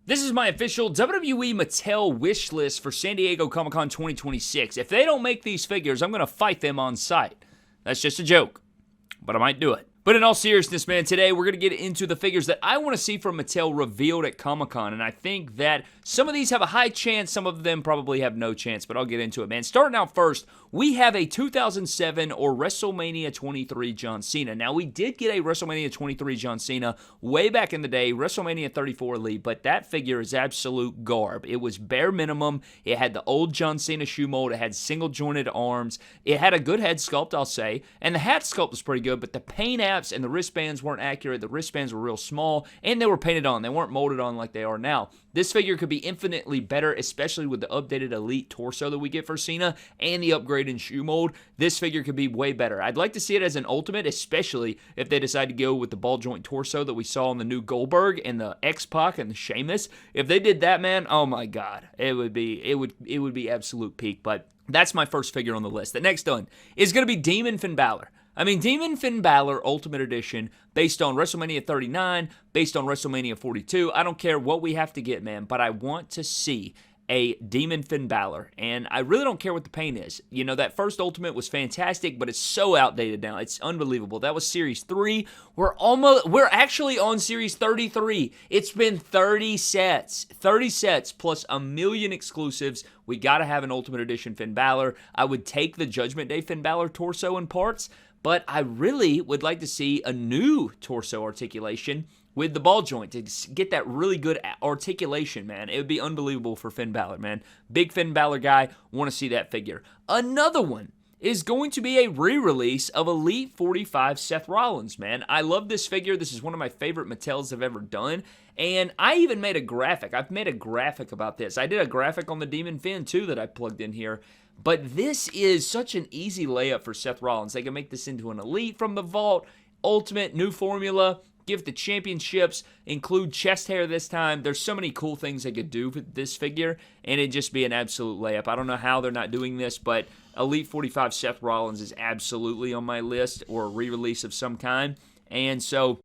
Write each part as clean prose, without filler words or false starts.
This is my official WWE Mattel wish list for San Diego Comic-Con 2026. If they don't make these figures, I'm going to fight them on site. That's just a joke, but I might do it. But in all seriousness, man, today we're going to get into the figures that I want to see from Mattel revealed at Comic-Con, and I think that some of these have a high chance, some of them probably have no chance, but I'll get into it, man. Starting out first, we have a 2007 or WrestleMania 23 John Cena. Now, we did get a WrestleMania 23 John Cena way back in the day, WrestleMania 34 Elite, but that figure is absolute garb. It was bare minimum. It had the old John Cena shoe mold. It had single-jointed arms. It had a good head sculpt, I'll say, and the hat sculpt was pretty good, but the paint apps and the wristbands weren't accurate. The wristbands were real small, and they were painted on. They weren't molded on like they are now. This figure could be infinitely better, especially with the updated Elite torso that we get for Cena and the upgrade in shoe mold. This figure could be way better. I'd like to see it as an Ultimate, especially if they decide to go with the ball joint torso that we saw in the new Goldberg and the X-Pac and the Sheamus. If they did that, man, oh my God, it would be absolute peak. But that's my first figure on the list. The next one is going to be Demon Finn Balor. I mean, Demon Finn Balor Ultimate Edition, based on WrestleMania 39, based on WrestleMania 42. I don't care what we have to get, man, but I want to see a Demon Finn Balor, and I really don't care what the paint is. You know, that first Ultimate was fantastic, but it's so outdated now. It's unbelievable. That was Series 3. We're actually on Series 33. It's been 30 sets. 30 sets plus a million exclusives. We got to have an Ultimate Edition Finn Balor. I would take the Judgment Day Finn Balor torso in parts, but I really would like to see a new torso articulation with the ball joint to get that really good articulation, man. It would be unbelievable for Finn Balor, man. Big Finn Balor guy, want to see that figure. Another one is going to be a re-release of Elite 45 Seth Rollins, man. I love this figure. This is one of my favorite Mattels I've ever done, and I even made a graphic. I've made a graphic about this. I did a graphic on the Demon Finn, too, that I plugged in here. But this is such an easy layup for Seth Rollins. They can make this into an Elite from the vault, Ultimate, new formula, give the championships, include chest hair this time. There's so many cool things they could do with this figure, and it'd just be an absolute layup. I don't know how they're not doing this, but Elite 45 Seth Rollins is absolutely on my list, or a re-release of some kind. And so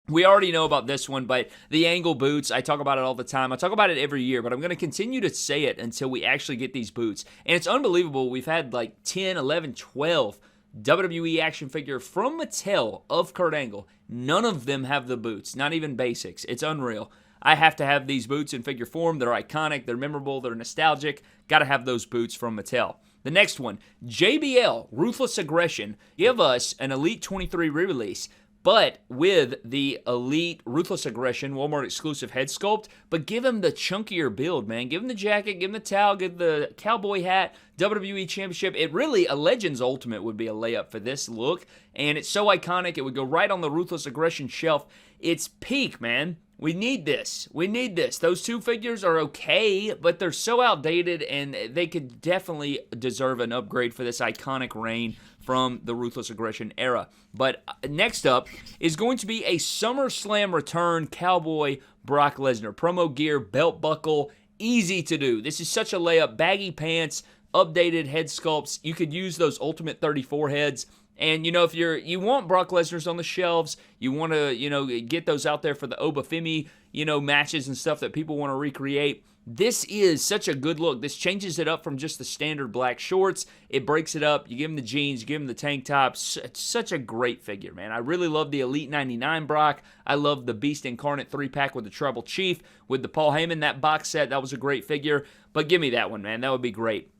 we already know about this one, but the angle boots, I talk about it all the time. I talk about it every year, but I'm going to continue to say it until we actually get these boots. And it's unbelievable. We've had like 10, 11, 12 WWE action figure from Mattel of Kurt Angle. None of them have the boots, not even basics. It's unreal. I have to have these boots in figure form. They're iconic, they're memorable, they're nostalgic. Got to have those boots from Mattel. The next one, JBL, Ruthless Aggression. Give us an Elite 23 re-release, but with the Elite Ruthless Aggression Walmart exclusive head sculpt, but give him the chunkier build, man. Give him the jacket, give him the towel, give the cowboy hat, WWE Championship. It really, a Legends Ultimate would be a layup for this look, and it's so iconic. It would go right on the Ruthless Aggression shelf. It's peak, man. We need this. We need this. Those two figures are okay, but they're so outdated, and they could definitely deserve an upgrade for this iconic reign from the Ruthless Aggression era. But next up is going to be a SummerSlam return Cowboy Brock Lesnar. Promo gear, belt buckle, easy to do. This is such a layup. Baggy pants, updated head sculpts. You could use those Ultimate 34 heads. And, you know, if you want Brock Lesnar's on the shelves, you want to, you know, get those out there for the Obafemi, you know, matches and stuff that people want to recreate. This is such a good look. This changes it up from just the standard black shorts. It breaks it up. You give him the jeans, you give him the tank tops. It's such a great figure, man. I really love the Elite 99 Brock. I love the Beast Incarnate 3-pack with the Tribal Chief, with the Paul Heyman, that box set. That was a great figure. But give me that one, man. That would be great.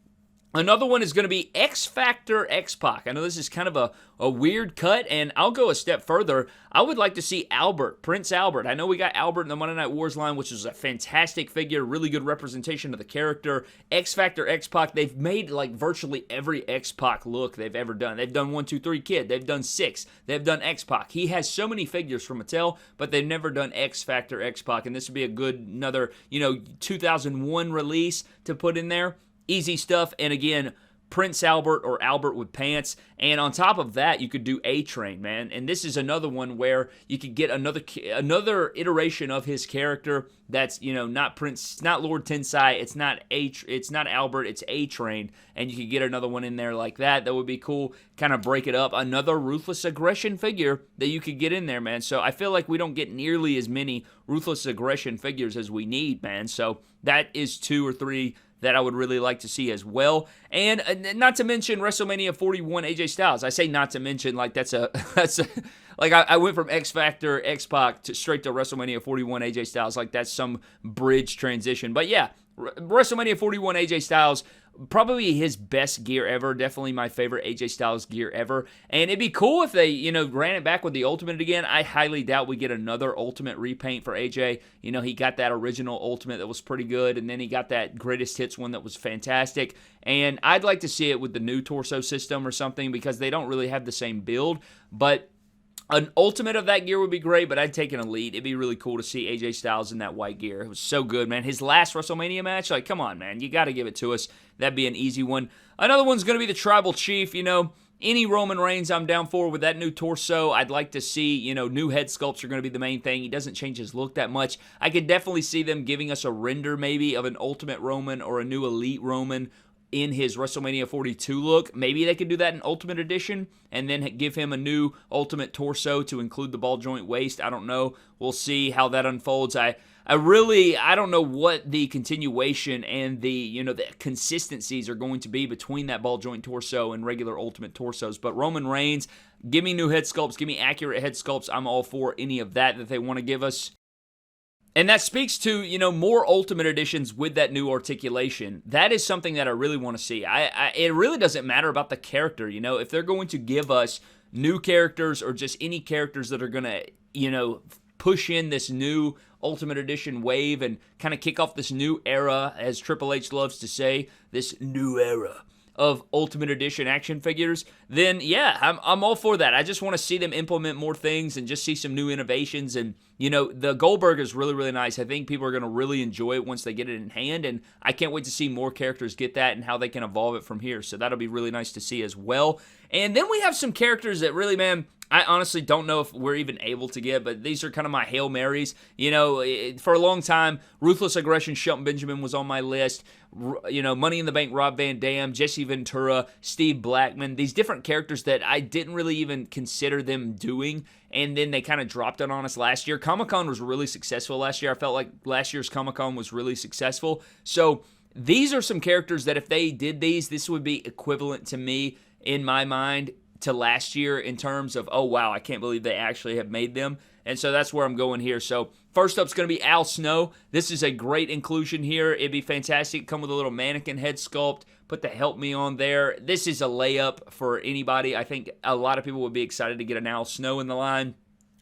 Another one is going to be X Factor X-Pac. I know this is kind of a weird cut, and I'll go a step further. I would like to see Albert, Prince Albert. I know we got Albert in the Monday Night Wars line, which is a fantastic figure, really good representation of the character. X Factor X-Pac, they've made like virtually every X-Pac look they've ever done. They've done 1, 2, 3 Kid. They've done 6. They've done X-Pac. He has so many figures from Mattel, but they've never done X Factor X-Pac, and this would be a good, another, 2001 release to put in there. Easy stuff, and again, Prince Albert or Albert with pants. And on top of that, you could do A-Train, man. And this is another one where you could get another iteration of his character that's, not Prince, it's not Lord Tensai, it's not Albert, it's A-Train. And you could get another one in there like that. That would be cool. Kind of break it up. Another Ruthless Aggression figure that you could get in there, man. So I feel like we don't get nearly as many Ruthless Aggression figures as we need, man. So that is 2 or 3 that I would really like to see as well. And not to mention WrestleMania 41 AJ Styles. I say not to mention like that's a like I went from X Factor, X-Pac to straight to WrestleMania 41 AJ Styles. Like that's some bridge transition. But yeah, WrestleMania 41 AJ Styles, probably his best gear ever. Definitely my favorite AJ Styles gear ever. And it'd be cool if they, ran it back with the Ultimate again. I highly doubt we get another Ultimate repaint for AJ. He got that original Ultimate that was pretty good, and then he got that Greatest Hits one that was fantastic. And I'd like to see it with the new torso system or something because they don't really have the same build. But an Ultimate of that gear would be great, but I'd take an Elite. It'd be really cool to see AJ Styles in that white gear. It was so good, man. His last WrestleMania match, like, come on, man. You got to give it to us. That'd be an easy one. Another one's going to be the Tribal Chief, Any Roman Reigns I'm down for with that new torso. I'd like to see, new head sculpts are going to be the main thing. He doesn't change his look that much. I could definitely see them giving us a render maybe of an Ultimate Roman or a new Elite Roman in his WrestleMania 42 look. Maybe they could do that in Ultimate Edition and then give him a new Ultimate torso to include the ball joint waist. I don't know. We'll see how that unfolds. I don't know what the continuation and the consistencies are going to be between that ball joint torso and regular Ultimate torsos. But Roman Reigns, give me new head sculpts, give me accurate head sculpts. I'm all for any of that they want to give us. And that speaks to, more Ultimate Editions with that new articulation. That is something that I really want to see. It really doesn't matter about the character, if they're going to give us new characters or just any characters that are going to, push in this new Ultimate Edition wave and kind of kick off this new era, as Triple H loves to say, this new era of Ultimate Edition action figures, then yeah, I'm all for that. I just want to see them implement more things and just see some new innovations. And, the Goldberg is really, really nice. I think people are going to really enjoy it once they get it in hand, and I can't wait to see more characters get that and how they can evolve it from here. So that'll be really nice to see as well. And then we have some characters that really, man, I honestly don't know if we're even able to get, but these are kind of my Hail Marys. For a long time, Ruthless Aggression Shelton Benjamin was on my list. Money in the Bank Rob Van Dam, Jesse Ventura, Steve Blackman, these different characters that I didn't really even consider them doing, and then they kind of dropped it on us last year. Comic-Con was really successful last year. I felt like last year's Comic-Con was really successful. So these are some characters that if they did these, this would be equivalent to me in my mind to last year in terms of, oh wow, I can't believe they actually have made them. And so that's where I'm going here. So first up is going to be Al Snow. This is a great inclusion here. It'd be fantastic. Come with a little mannequin head sculpt. Put the Help Me on there. This is a layup for anybody. I think a lot of people would be excited to get an Al Snow in the line.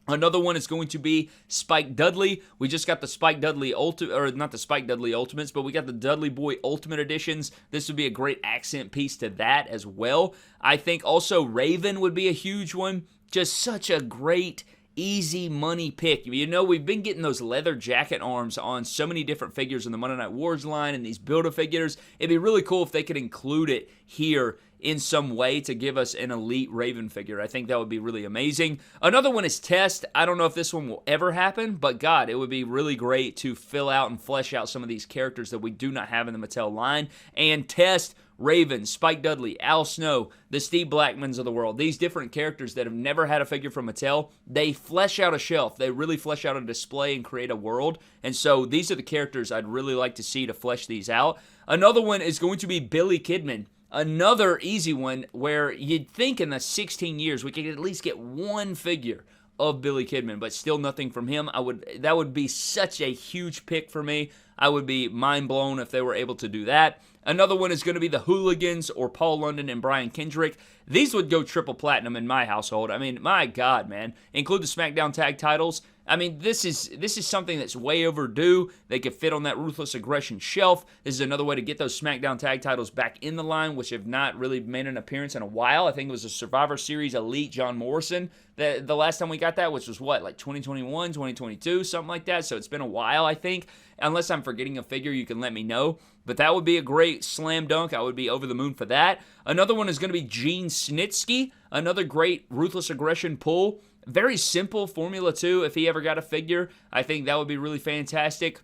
Another one is going to be Spike Dudley. We just got the Spike Dudley not the Spike Dudley Ultimates, but we got the Dudley Boy Ultimate Editions. This would be a great accent piece to that as well. I think also Raven would be a huge one. Just such a great, easy money pick. We've been getting those leather jacket arms on so many different figures in the Monday Night Wars line and these Build-A-Figures. It'd be really cool if they could include it here in some way to give us an elite Raven figure. I think that would be really amazing. Another one is Test. I don't know if this one will ever happen, but God, it would be really great to fill out and flesh out some of these characters that we do not have in the Mattel line. And Test, Raven, Spike Dudley, Al Snow, the Steve Blackmans of the world, these different characters that have never had a figure from Mattel, they flesh out a shelf. They really flesh out a display and create a world. And so these are the characters I'd really like to see to flesh these out. Another one is going to be Billy Kidman. Another easy one where you'd think in the 16 years we could at least get one figure of Billy Kidman, but still nothing from him. That would be such a huge pick for me. I would be mind blown if they were able to do that. Another one is going to be the Hooligans or Paul London and Brian Kendrick. These would go triple platinum in my household. I mean, my God, man. Include the SmackDown tag titles. I mean, this is something that's way overdue. They could fit on that Ruthless Aggression shelf. This is another way to get those SmackDown tag titles back in the line, which have not really made an appearance in a while. I think it was a Survivor Series Elite John Morrison the last time we got that, which was what, like 2021, 2022, something like that. So it's been a while, I think. Unless I'm forgetting a figure, you can let me know. But that would be a great slam dunk. I would be over the moon for that. Another one is going to be Gene Snitzky, another great Ruthless Aggression pull. Very simple formula, too, if he ever got a figure. I think that would be really fantastic.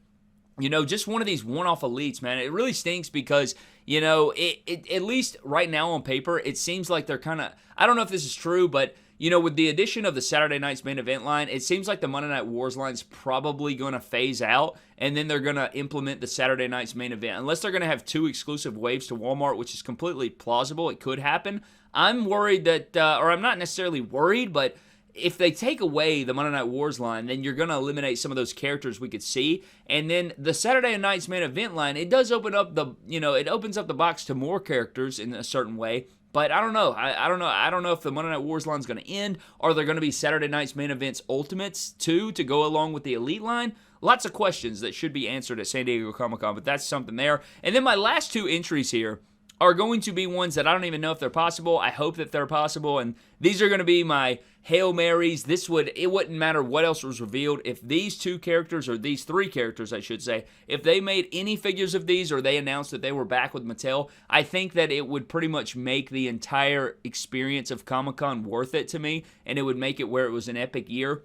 You know, just one of these one-off elites, man. It really stinks because, you know, it at least right now on paper, it seems like they're kind of, I don't know if this is true, but, you know, with the addition of the Saturday Night's Main Event line, it seems like the Monday Night Wars line's probably going to phase out, and then they're going to implement the Saturday Night's Main Event. Unless they're going to have 2 exclusive waves to Walmart, which is completely plausible. It could happen. I'm worried that, or I'm not necessarily worried, but if they take away the Monday Night Wars line, then you're going to eliminate some of those characters we could see. And then the Saturday Night's Main Event line, it does open up the, you know, it opens up the box to more characters in a certain way. But I don't know. I don't know if the Monday Night Wars line is going to end. Are there going to be Saturday Night's Main Events Ultimates too to go along with the Elite line? Lots of questions that should be answered at San Diego Comic-Con, but that's something there. And then my last 2 entries here are going to be ones that I don't even know if they're possible. I hope that they're possible, and these are going to be my Hail Marys. It wouldn't matter what else was revealed. If these 2 characters, or these 3 characters, I should say, if they made any figures of these, or they announced that they were back with Mattel, I think that it would pretty much make the entire experience of Comic-Con worth it to me, and it would make it where it was an epic year.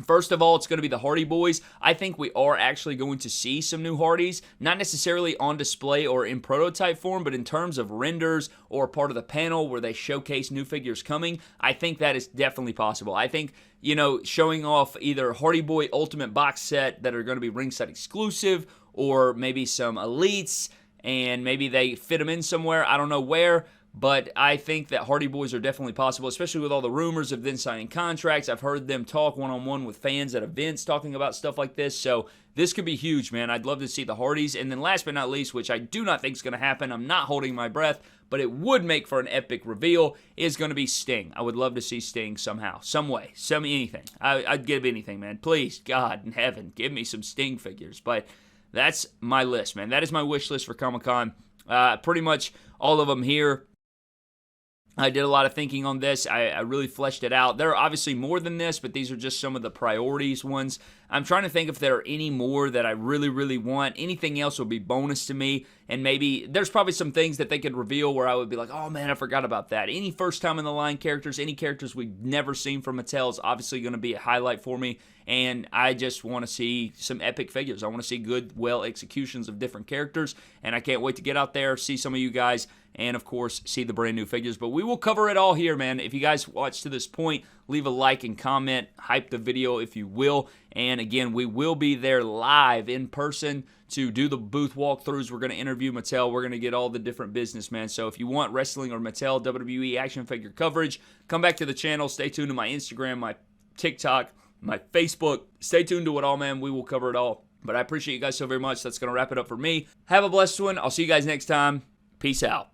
First of all, it's going to be the Hardy Boys. I think we are actually going to see some new Hardys, not necessarily on display or in prototype form, but in terms of renders or part of the panel where they showcase new figures coming. I think that is definitely possible. I think, you know, showing off either Hardy Boy Ultimate box set that are going to be ringside exclusive, or maybe some Elites, and maybe they fit them in somewhere. I don't know where. But I think that Hardy Boys are definitely possible, especially with all the rumors of them signing contracts. I've heard them talk one-on-one with fans at events talking about stuff like this. So this could be huge, man. I'd love to see the Hardys. And then last but not least, which I do not think is going to happen, I'm not holding my breath, but it would make for an epic reveal, is going to be Sting. I would love to see Sting somehow, some way, anything. I'd give anything, man. Please, God in heaven, give me some Sting figures. But that's my list, man. That is my wish list for Comic-Con. Pretty much all of them here. I did a lot of thinking on this. I really fleshed it out. There are obviously more than this, but these are just some of the priorities ones. I'm trying to think if there are any more that I really, really want. Anything else would be bonus to me. And maybe there's probably some things that they could reveal where I would be like, oh man, I forgot about that. Any first time in the line characters, any characters we've never seen from Mattel is obviously going to be a highlight for me. And I just want to see some epic figures. I want to see good, well executions of different characters. And I can't wait to get out there, see some of you guys, and of course, see the brand new figures. But we will cover it all here, man. If you guys watch to this point, leave a like and comment, hype the video if you will. And again, we will be there live in person to do the booth walkthroughs. We're going to interview Mattel. We're going to get all the different business, man. So if you want wrestling or Mattel WWE action figure coverage, come back to the channel. Stay tuned to my Instagram, my TikTok, my Facebook. Stay tuned to it all, man. We will cover it all. But I appreciate you guys so very much. That's going to wrap it up for me. Have a blessed one. I'll see you guys next time. Peace out.